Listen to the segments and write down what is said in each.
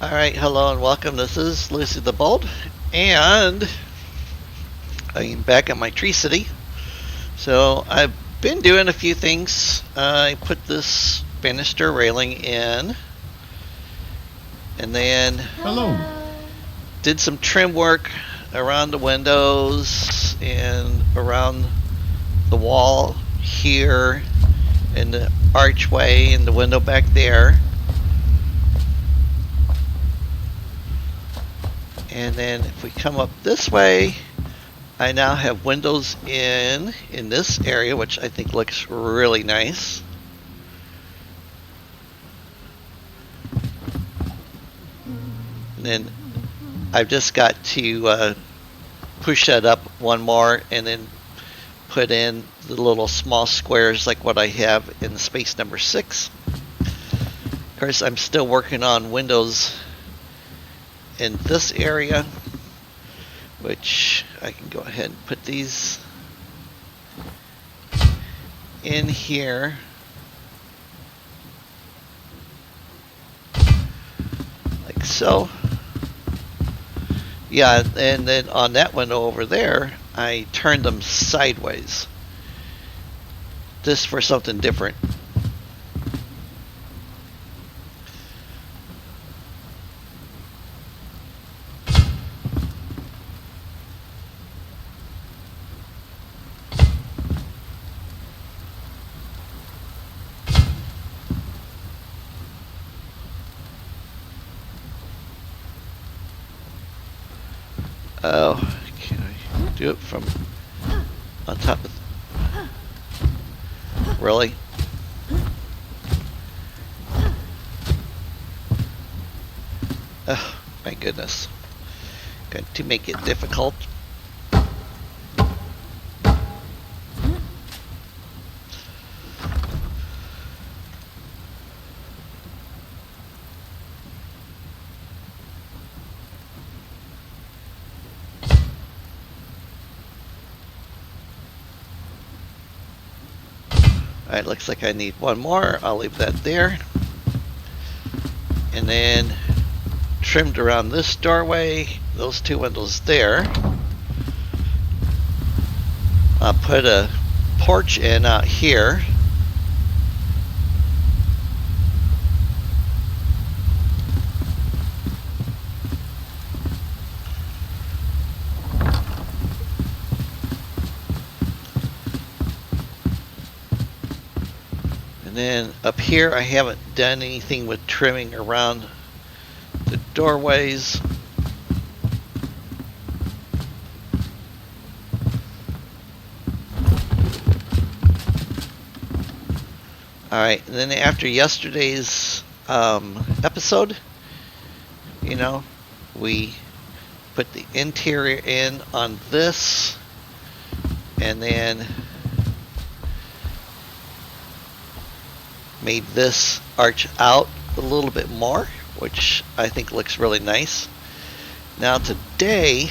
Alright, hello and welcome. This is Lucy the Bold, and I'm back at my Tree City. So I've been doing a few things. I put this banister railing in, and then did some trim work around the windows and around the wall here, and the archway and the window back there. And then if we come up this way, I now have windows in this area, which I think looks really nice. And then I've just got to push that up one more and then put in the little small squares like what I have in space number 6. Of course, I'm still working on windows in this area, which I can go ahead and put these in here. Like so. Yeah, and then on that window over there, I turned them sideways. Just for something different. Oh, can I do it from on top of... Really? Oh, my goodness. Got to make it difficult. Alright, looks like I need one more. I'll leave that there. And then trimmed around this doorway, those two windows there. I'll put a porch in out here. And then up here, I haven't done anything with trimming around the doorways. Alright, and then after yesterday's episode, you know, we put the interior in on this, and then made this arch out a little bit more, which I think looks really nice. Now today,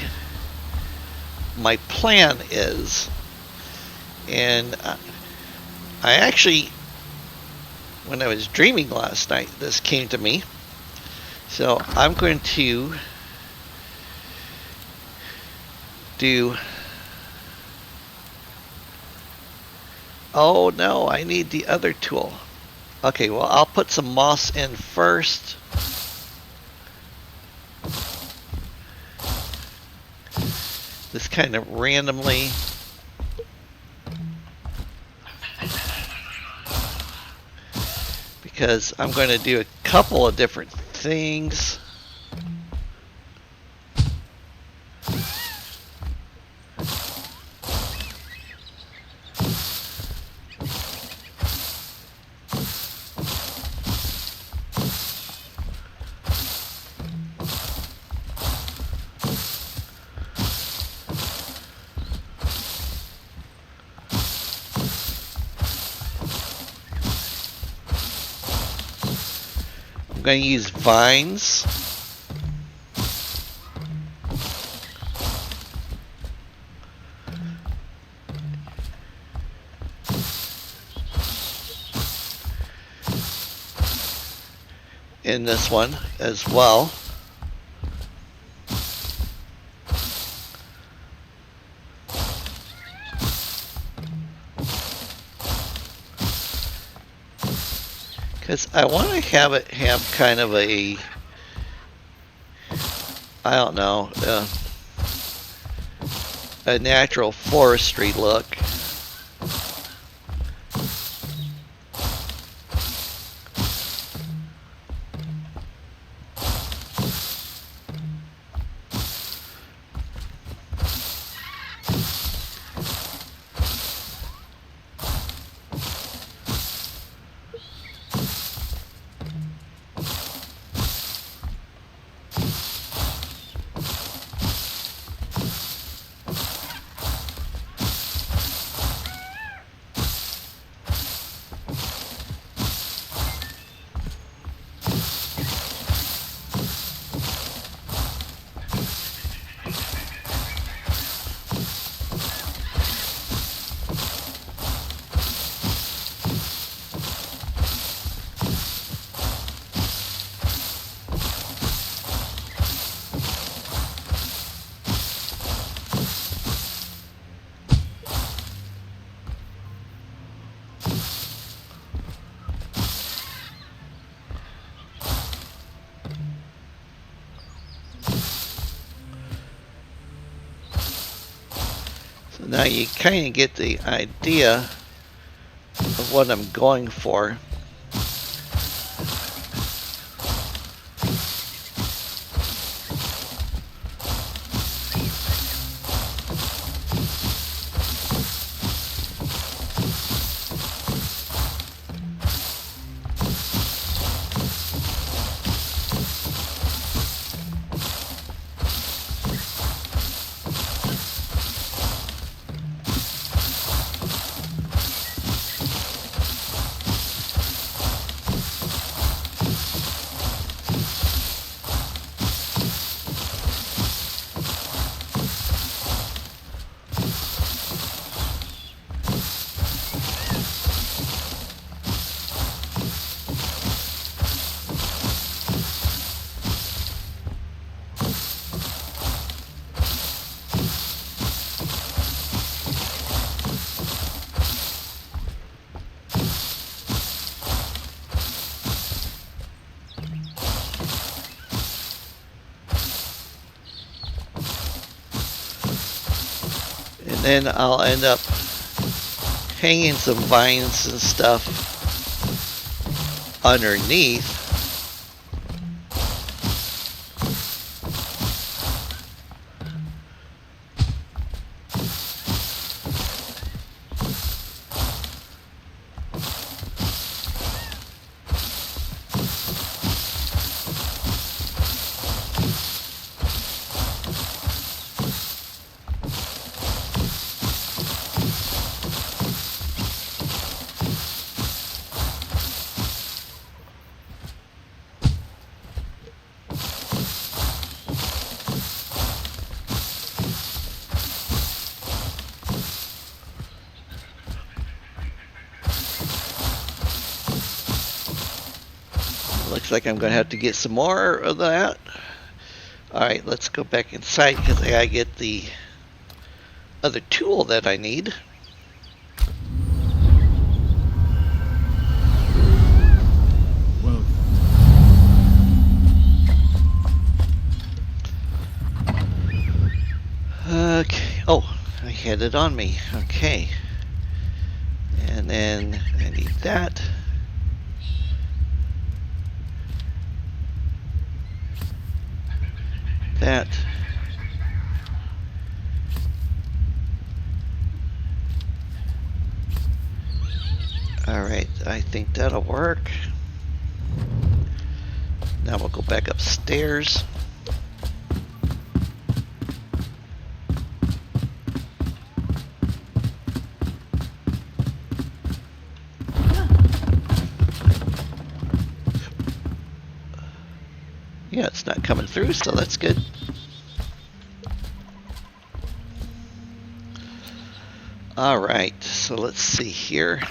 my plan is, and I actually, when I was dreaming last night, this came to me. So I'm going to do... Oh no, I need the other tool. Okay, well, I'll put some moss in first. This kind of randomly. Because I'm going to do a couple of different things. I'm going to use vines. In this one as well. Because I want to have it have kind of a, I don't know, a natural forestry look. So now you kind of get the idea of what I'm going for. And then I'll end up hanging some vines and stuff underneath. Looks like I'm going to have to get some more of that. Alright, let's go back inside because I gotta get the other tool that I need. Well, Okay. Oh, I had it on me. Okay. And then I need that. That. Alright, I think that'll work. Now we'll go back upstairs. Yeah, it's not coming through, so that's good. Alright, so let's see here.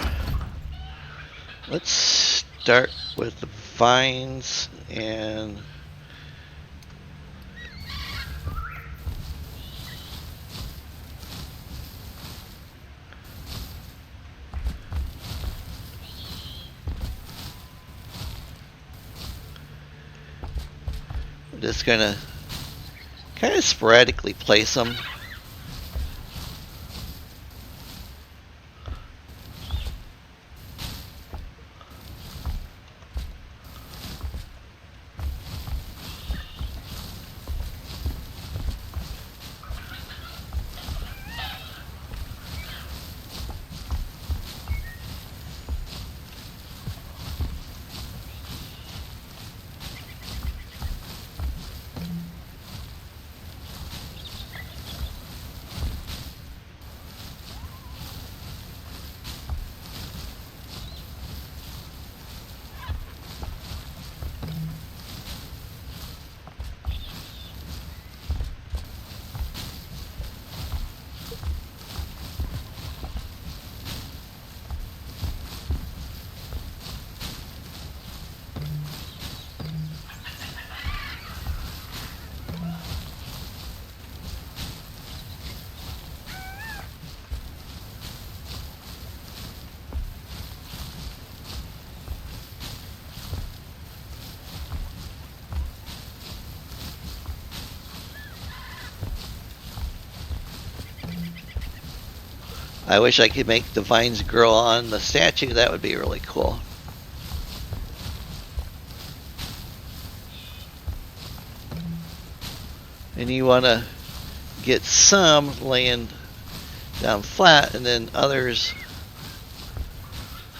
Let's start with the vines and I'm just going to kind of sporadically place them. I wish I could make the vines grow on the statue. That would be really cool. And you want to get some laying down flat and then others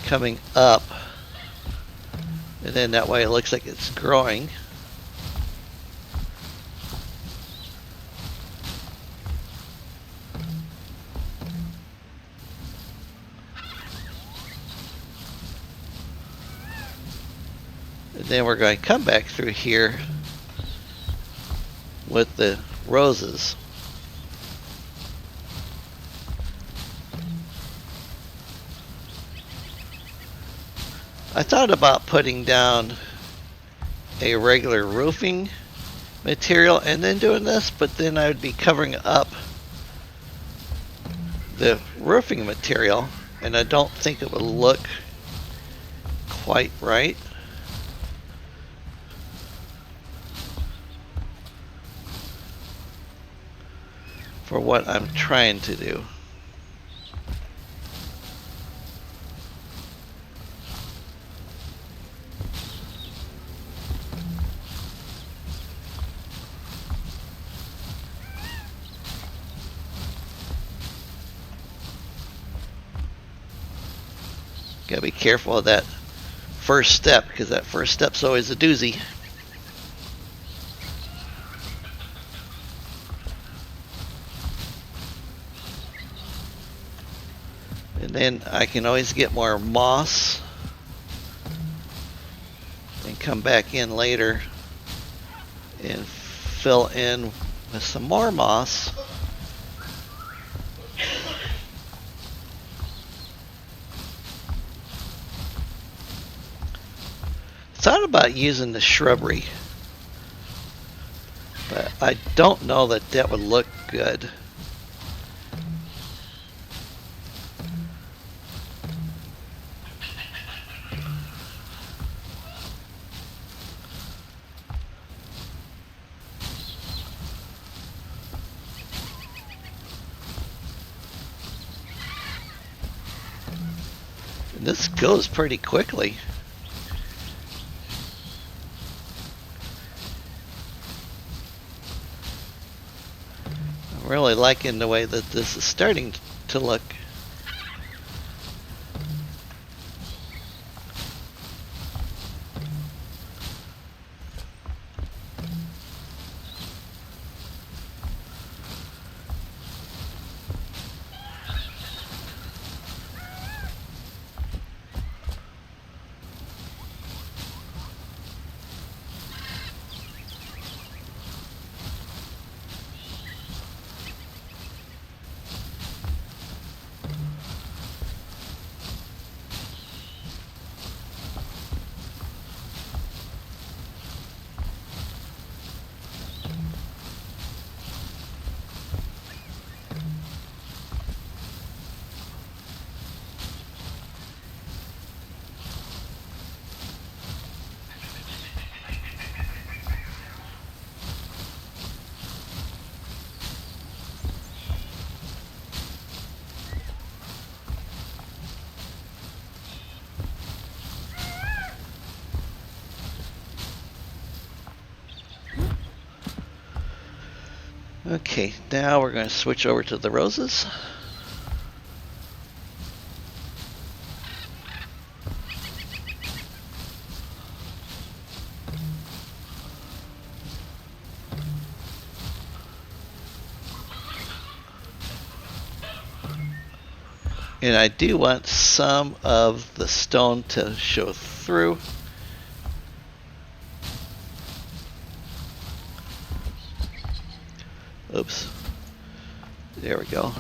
coming up. And then that way it looks like it's growing. And then we're going to come back through here with the roses. I thought about putting down a regular roofing material and then doing this, but then I would be covering up the roofing material, and I don't think it would look quite right. For what I'm trying to do. Gotta be careful of that first step, because that first step's always a doozy. And then I can always get more moss and come back in later and fill in with some more moss. Thought about using the shrubbery, but I don't know that that would look good. And this goes pretty quickly. I'm really liking the way that this is starting to look. Okay, now we're going to switch over to the roses. And I do want some of the stone to show through. Oops. There we go.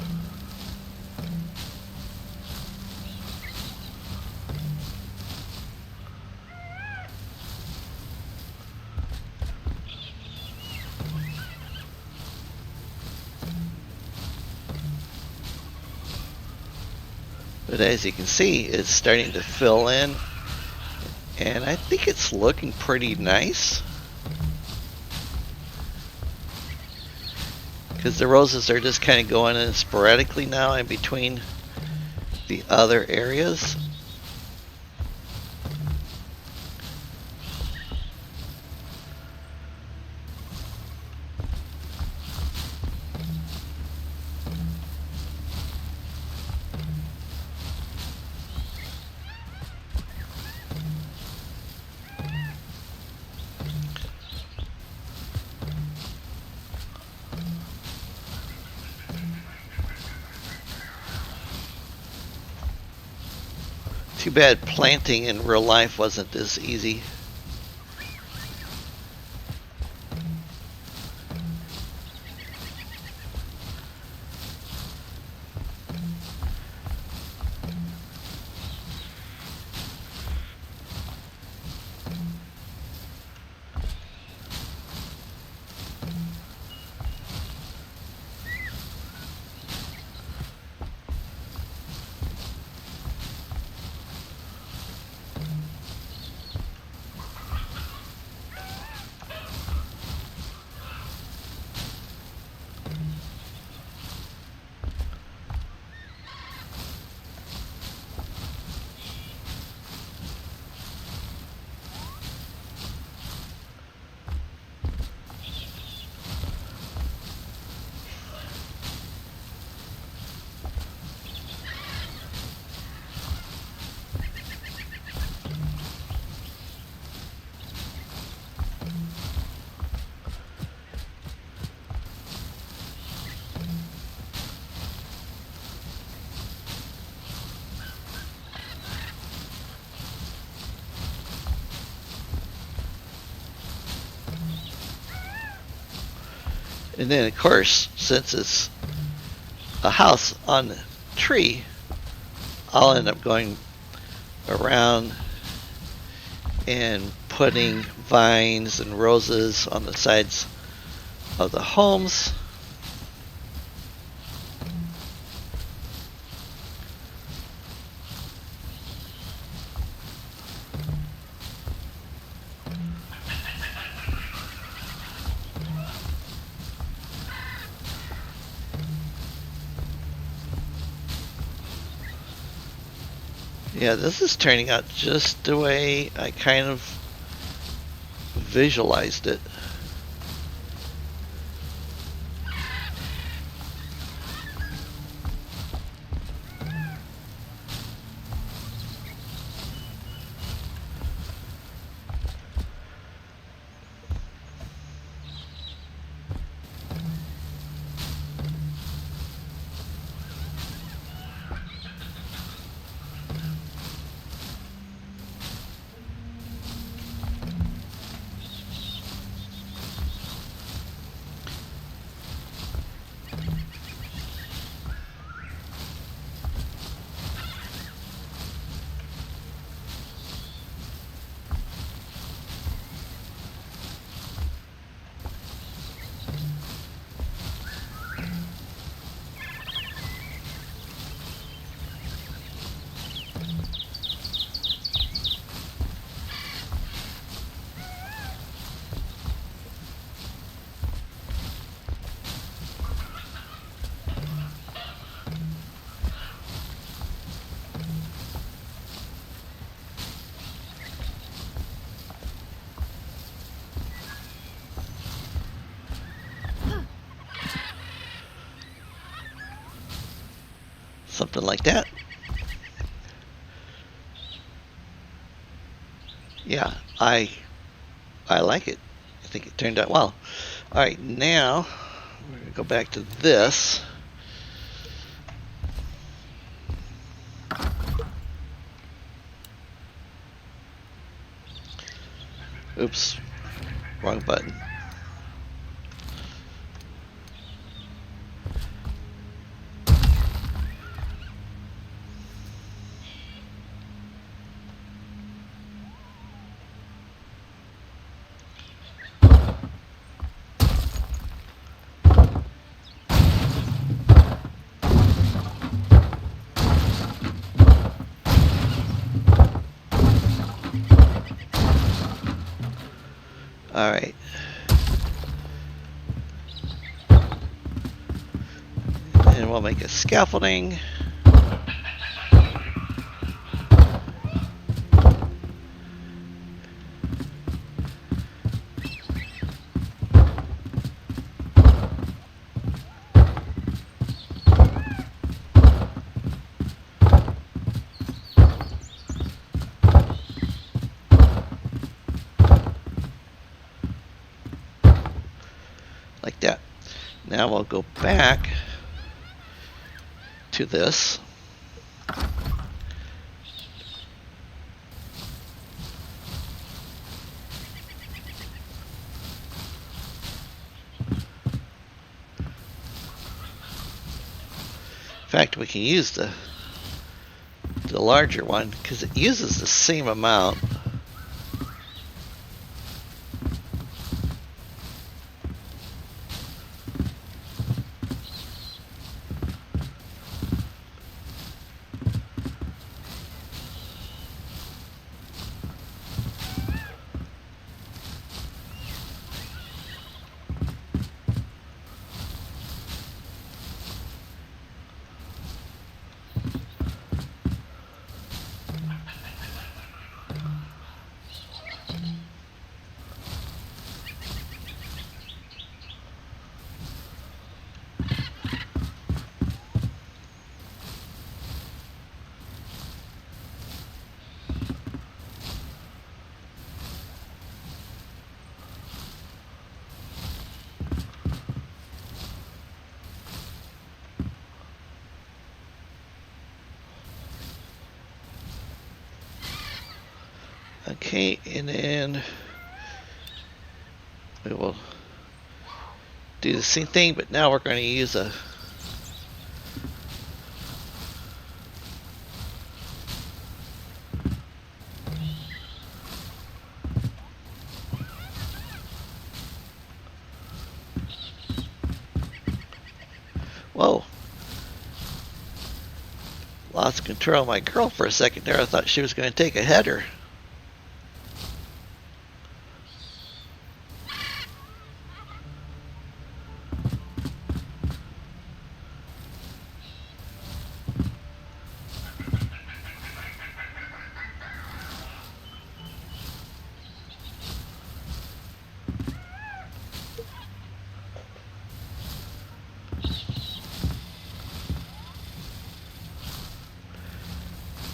But as you can see, it's starting to fill in, and I think it's looking pretty nice. Because the roses are just kind of going in sporadically now in between the other areas. Too bad planting in real life wasn't this easy. And then, of course, since it's a house on the tree, I'll end up going around and putting vines and roses on the sides of the homes. Yeah, this is turning out just the way I kind of visualized it. Something like that. Yeah, I like it. I think it turned out well. Alright, now we're going to go back to this. Oops, wrong button. Alright. And we'll make a scaffolding. Like that. Now we'll go back to this. In fact, we can use the larger one because it uses the same amount. Okay, and then we will do the same thing, but now we're going to use a whoa. Lost control of my girl for a second there. I thought she was going to take a header.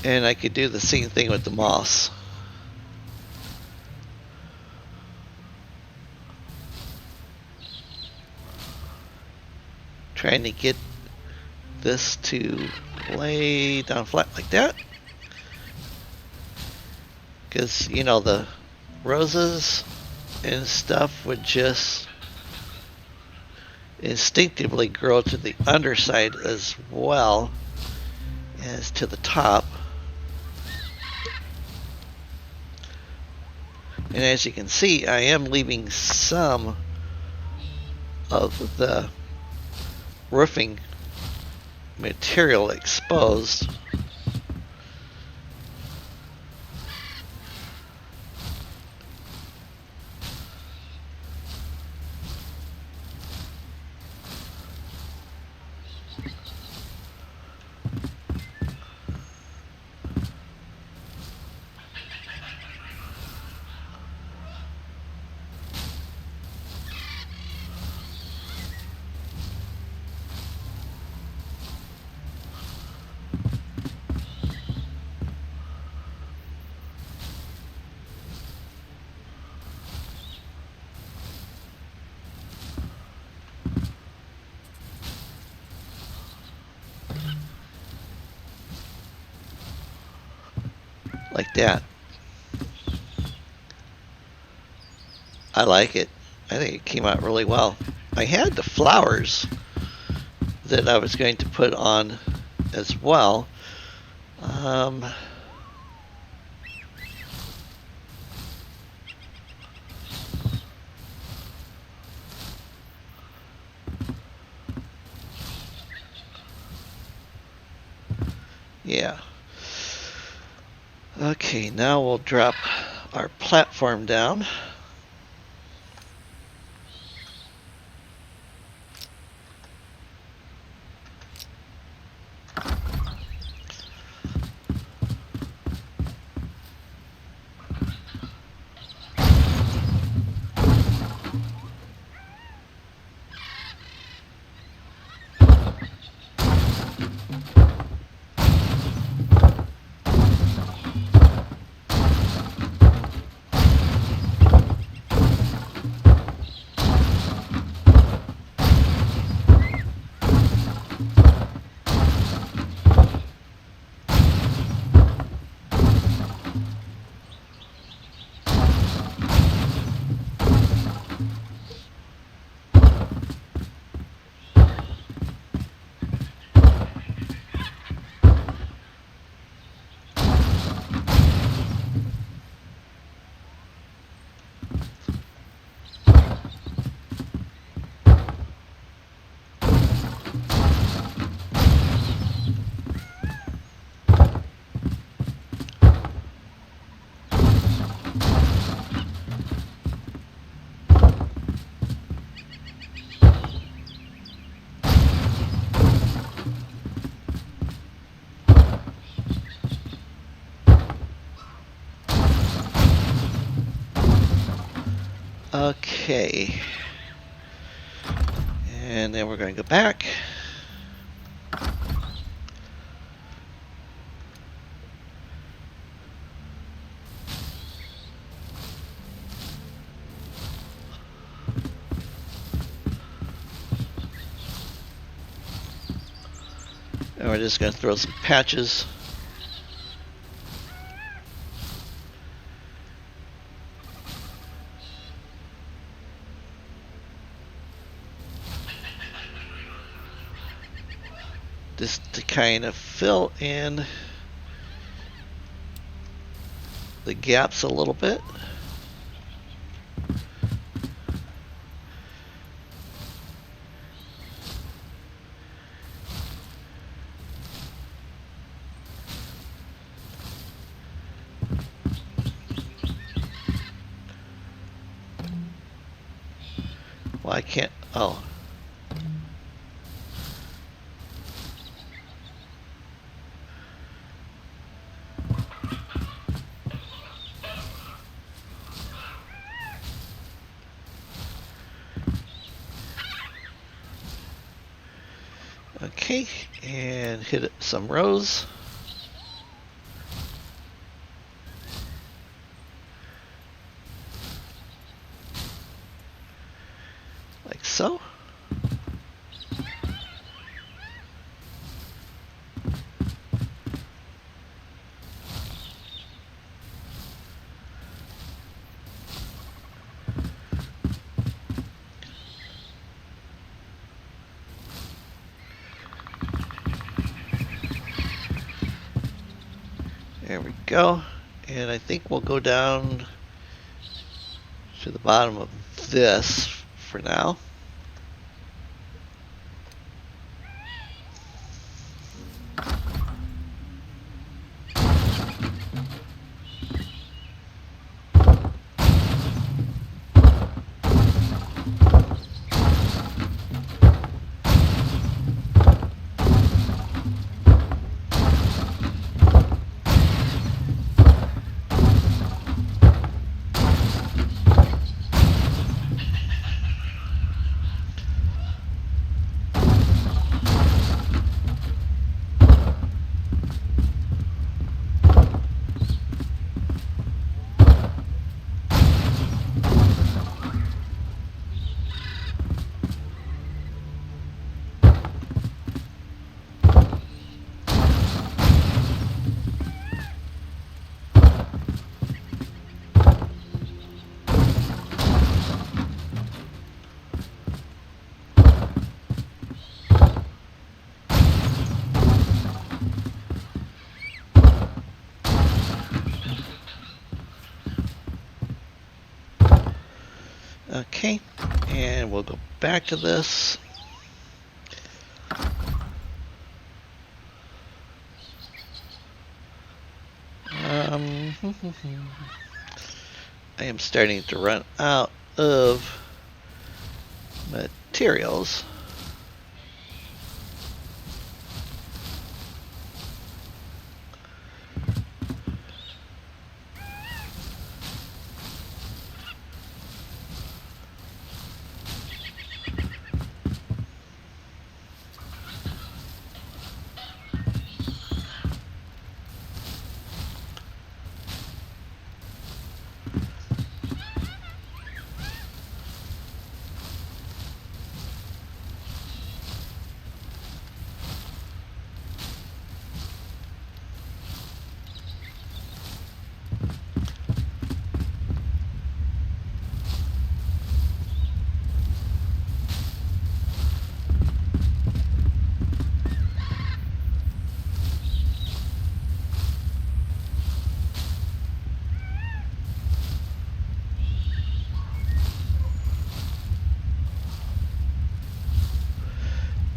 And I could do the same thing with the moss. Trying to get this to lay down flat like that. Because, you know, the roses and stuff would just instinctively grow to the underside as well as to the top. And as you can see, I am leaving some of the roofing material exposed. like that. I like it. I think it came out really well. I had the flowers that I was going to put on as well. Yeah. Okay, now we'll drop our platform down. Okay. And then we're going to go back. And we're just going to throw some patches. Just to kind of fill in the gaps a little bit. Well, I can't, oh. Okay, and hit some rows. Like so. There we go. And I think we'll go down to the bottom of this for now. Okay, and we'll go back to this. I am starting to run out of materials.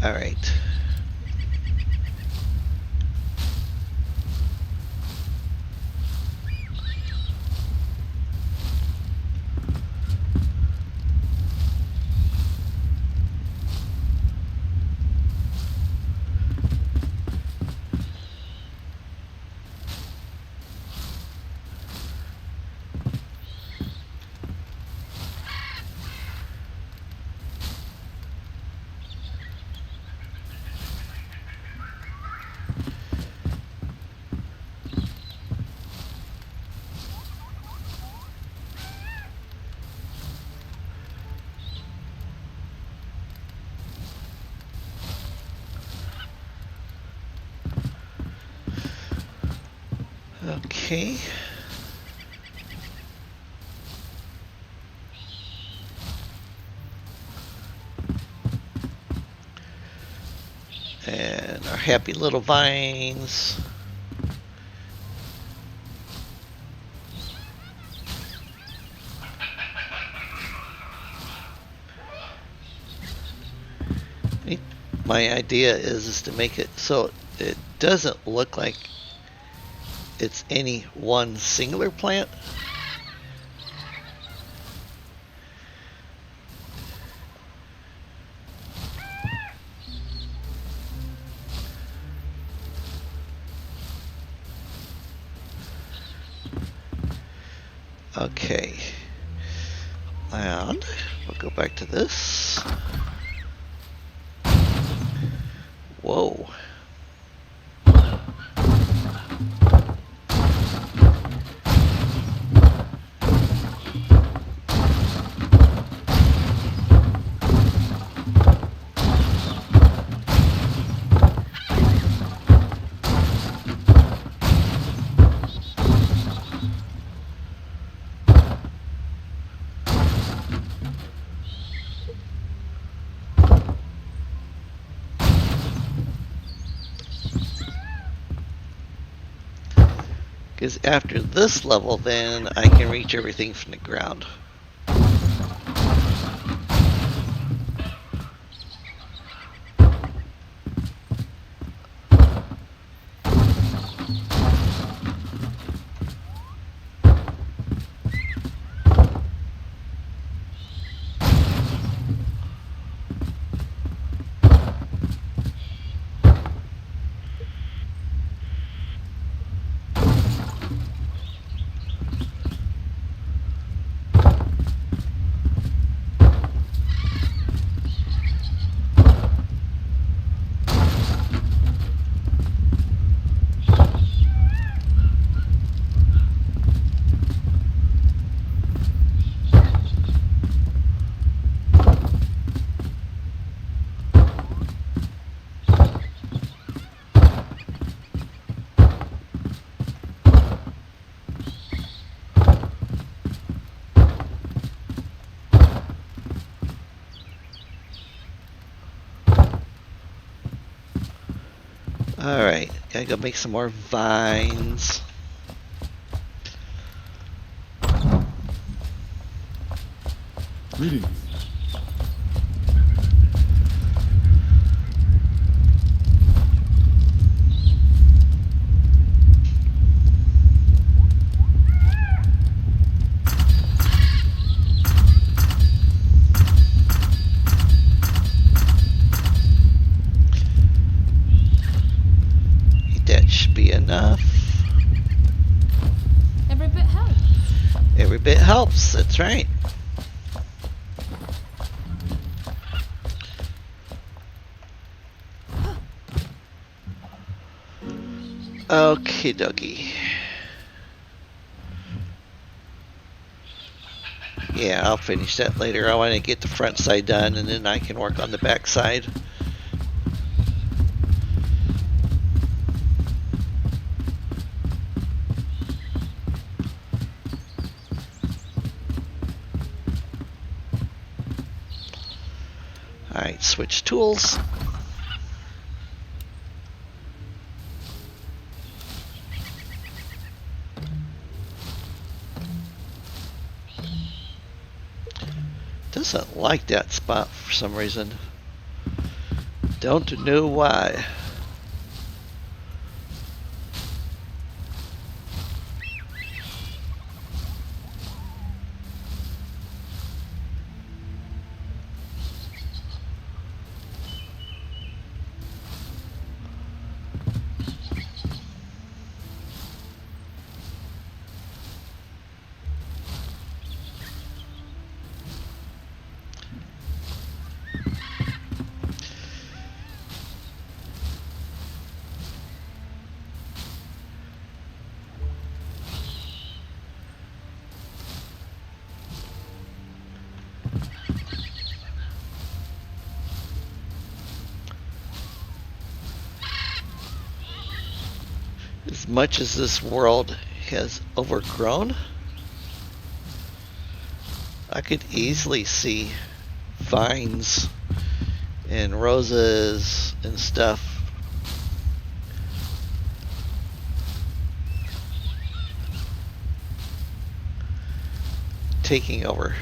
All right. Okay. And our happy little vines. My idea is to make it so it doesn't look like it's any one singular plant. Okay. And we'll go back to this. Whoa. Because after this level, then I can reach everything from the ground. Alright, gotta go make some more vines. Greetings. That should be enough. Every bit helps. Every bit helps, that's right. Okie dokie. Yeah, I'll finish that later. I want to get the front side done and then I can work on the back side. Alright, switch tools. Doesn't like that spot for some reason. Don't know why. As much as this world has overgrown, I could easily see vines and roses and stuff taking over.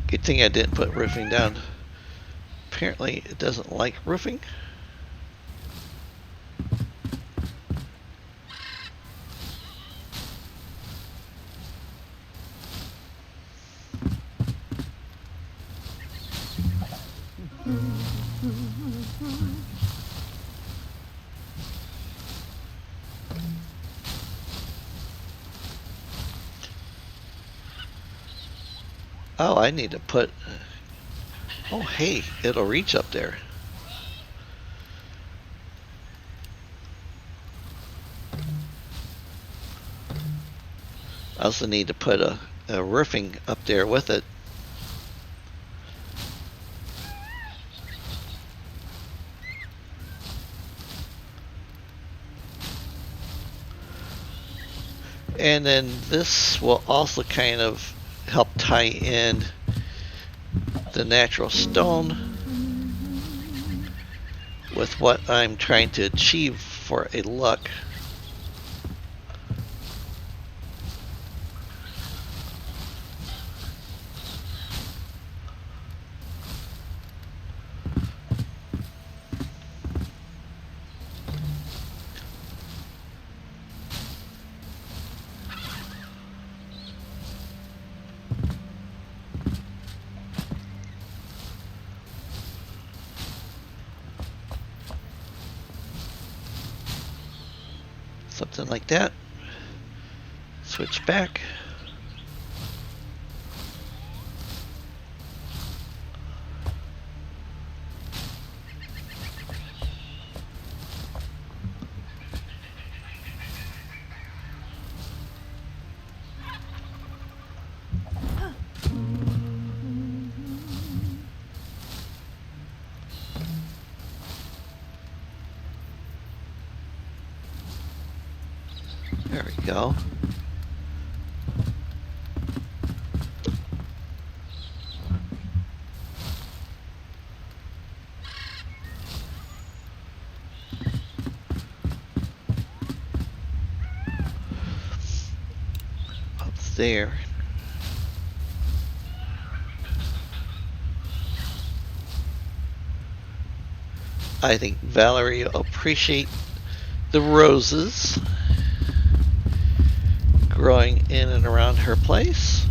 Good thing I didn't put roofing down. Apparently it doesn't like roofing. Oh, I need to put... Oh, hey, it'll reach up there. I also need to put a roofing up there with it. And then this will also kind of help tie in the natural stone with what I'm trying to achieve for a look. Something like that. Switch back. There we go. Up there. I think Valerie will appreciate the roses growing in and around her place.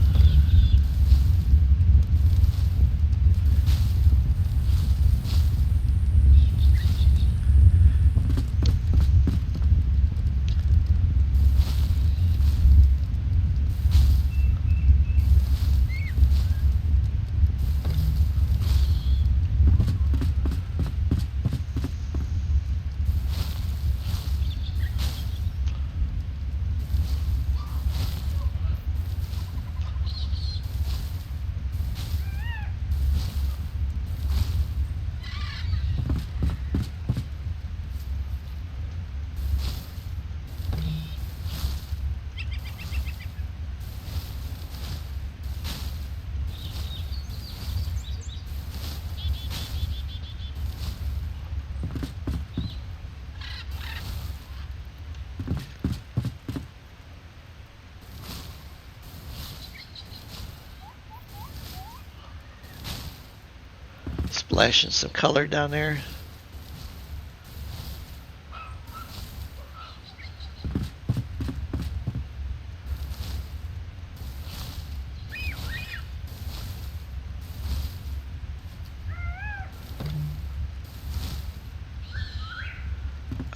Splashing some color down there.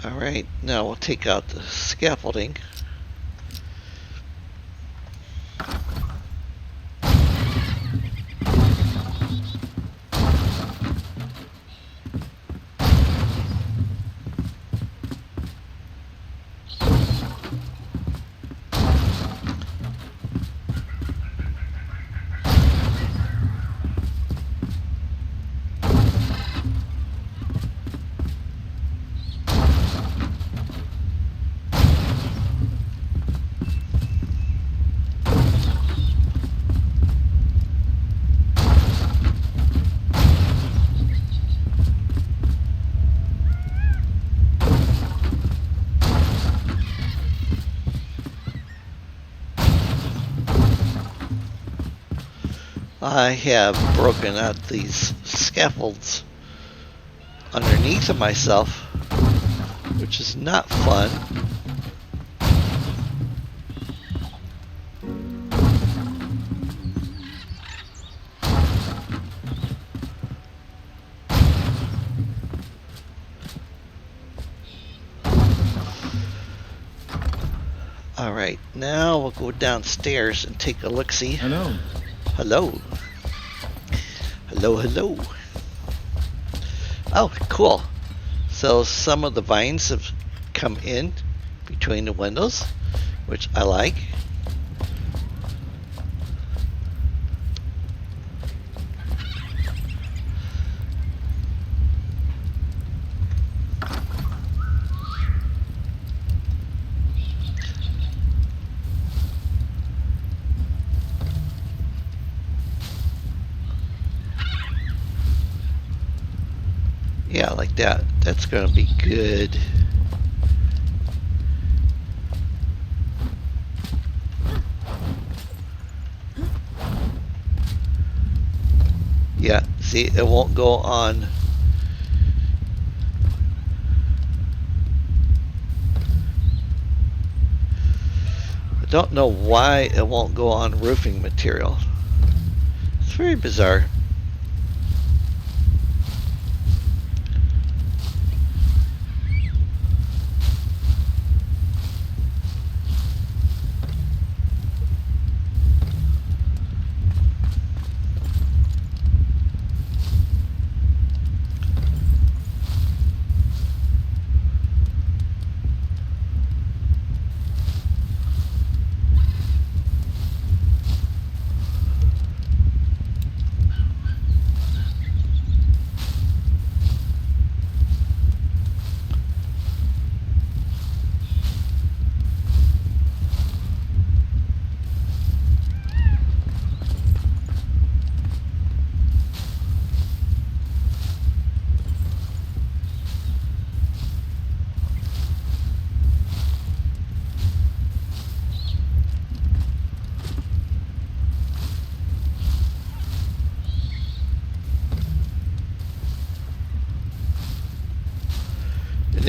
Alright, now we'll take out the scaffolding. I have broken out these scaffolds underneath of myself, which is not fun. Alright, now we'll go downstairs and take a look-see. Hello. Hello. Hello, hello. Oh, cool. So some of the vines have come in between the windows, which I like. Yeah, like that. That's going to be good. Yeah, see, it won't go on. I don't know why it won't go on roofing material. It's very bizarre.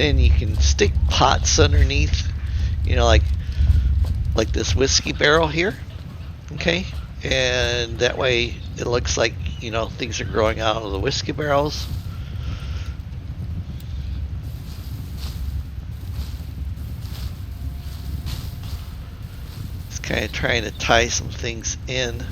Then you can stick pots underneath, you know, like this whiskey barrel here. Okay, and that way it looks like, you know, things are growing out of the whiskey barrels. It's kind of trying to tie some things in.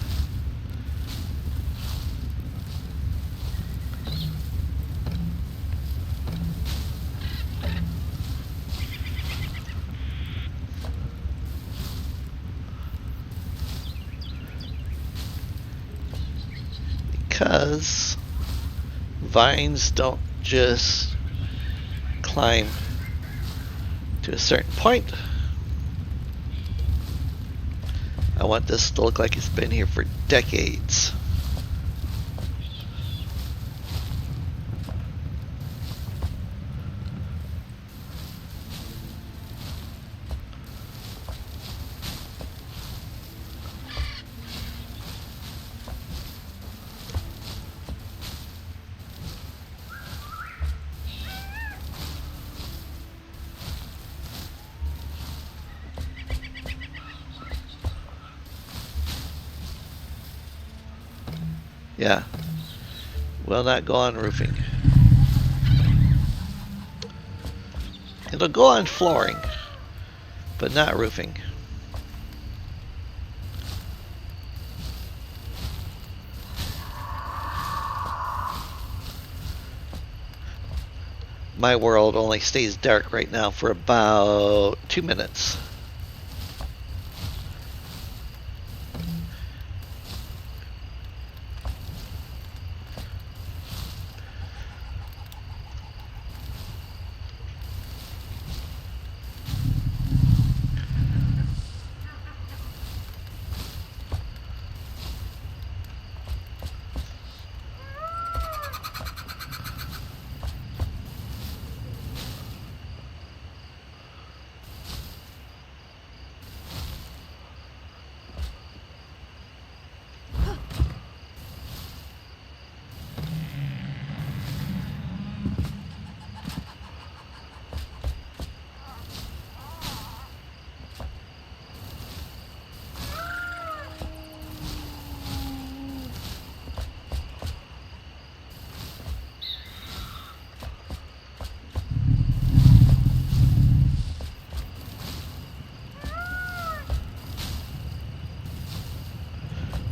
Because vines don't just climb to a certain point. I want this to look like it's been here for decades. Yeah, will not go on roofing. It'll go on flooring, but not roofing. My world only stays dark right now for about 2 minutes.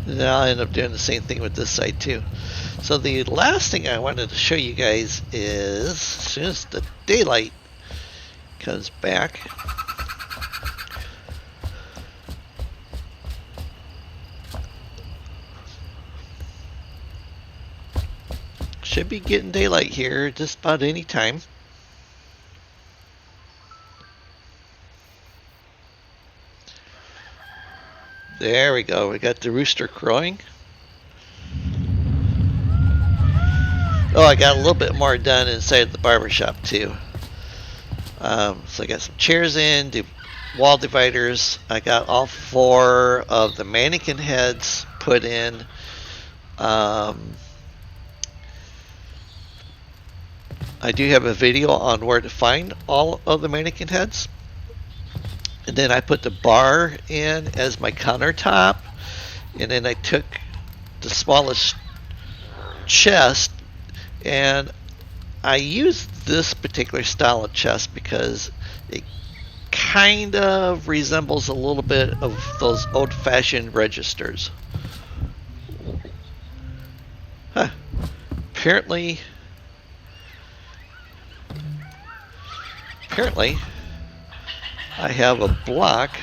And I'll end up doing the same thing with this side too. So the last thing I wanted to show you guys is, as soon as the daylight comes back, should be getting daylight here just about any time. There we go. We got the rooster crowing. Oh, I got a little bit more done inside the barber shop too. So I got some chairs in, wall dividers. I got all 4 of the mannequin heads put in. I do have a video on where to find all of the mannequin heads. And then I put the bar in as my countertop. And then I took the smallest chest, and I used this particular style of chest because it kind of resembles a little bit of those old-fashioned registers. Huh. Apparently, I have a block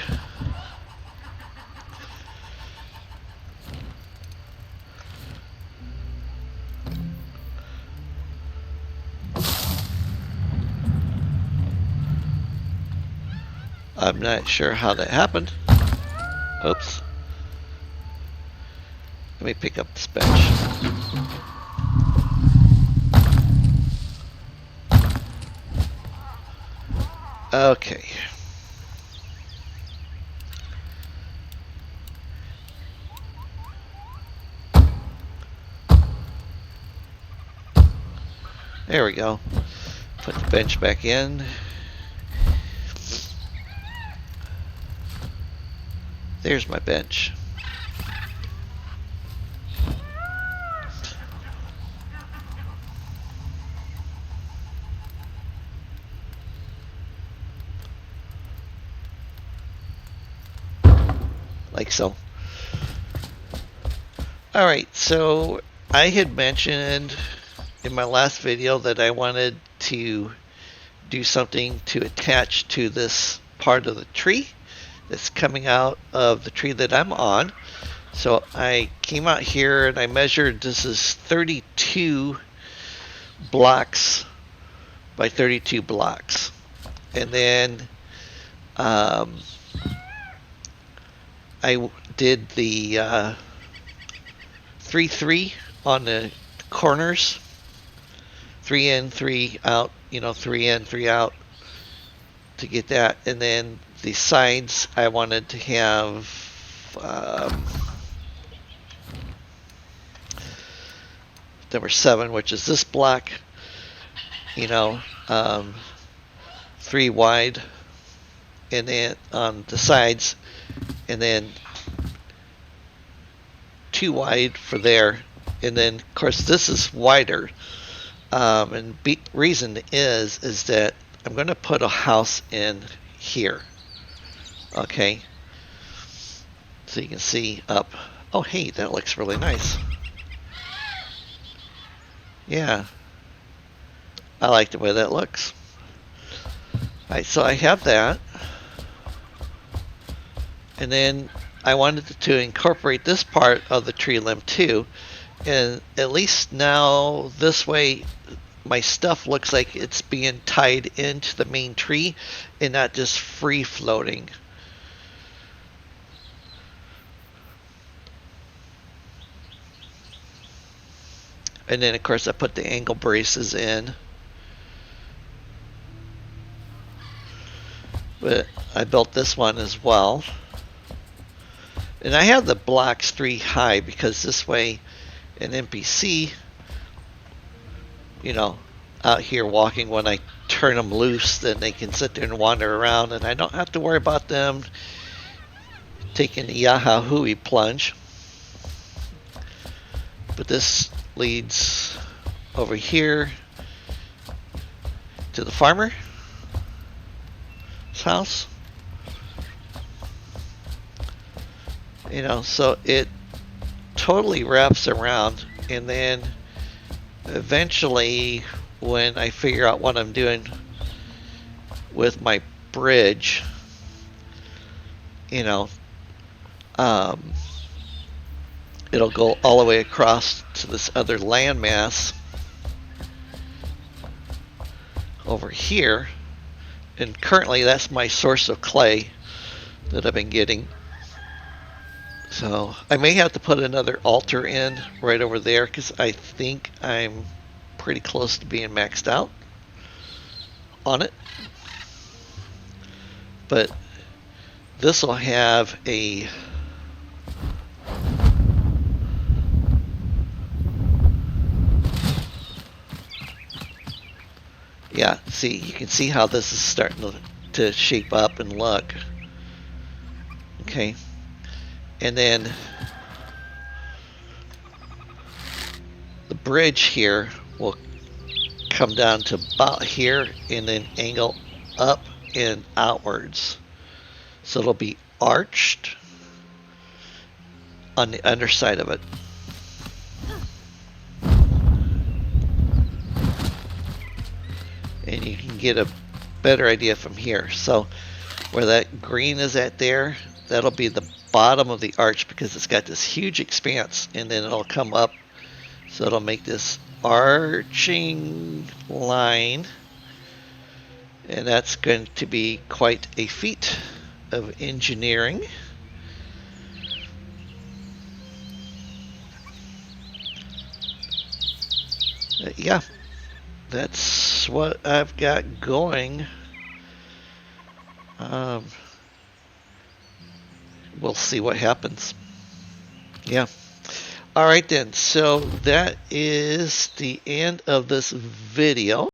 I'm not sure how that happened. Oops. Let me pick up this bench. Okay. There we go. Put the bench back in. There's my bench. Like so. Alright, so I had mentioned in my last video that I wanted to do something to attach to this part of the tree that's coming out of the tree that I'm on. So I came out here and I measured, this is 32 blocks by 32 blocks. And then I did the 3-3 on the corners, 3 in, 3 out, 3 in, 3 out to get that. And then the sides I wanted to have number 7, which is this block, 3 wide, and then on the sides, and then 2 wide for there, and then of course this is wider, and reason is that I'm going to put a house in here. Okay, so you can see up. Oh hey, that looks really nice. Yeah, I like the way that looks. Alright, so I have that, and then I wanted to incorporate this part of the tree limb too, and at least now this way my stuff looks like it's being tied into the main tree and not just free floating. And then of course I put the angle braces in. But I built this one as well. And I have the blocks 3 high because this way an NPC, out here walking, when I turn them loose, then they can sit there and wander around and I don't have to worry about them taking the Yaha-Hui plunge. But this leads over here to the farmer's house. So it totally wraps around, and then eventually when I figure out what I'm doing with my bridge, it'll go all the way across to this other landmass over here, and currently that's my source of clay that I've been getting. So I may have to put another altar in right over there because I think I'm pretty close to being maxed out on it. But this will have a see, you can see how this is starting to shape up and look. Okay. And then the bridge here will come down to about here and then angle up and outwards. So it'll be arched on the underside of it. And you can get a better idea from here. So where that green is at there, that'll be the bottom of the arch because it's got this huge expanse, and then it'll come up, so it'll make this arching line, and that's going to be quite a feat of engineering. Yeah, that's what I've got going. We'll see what happens. Yeah. All right then. So that is the end of this video.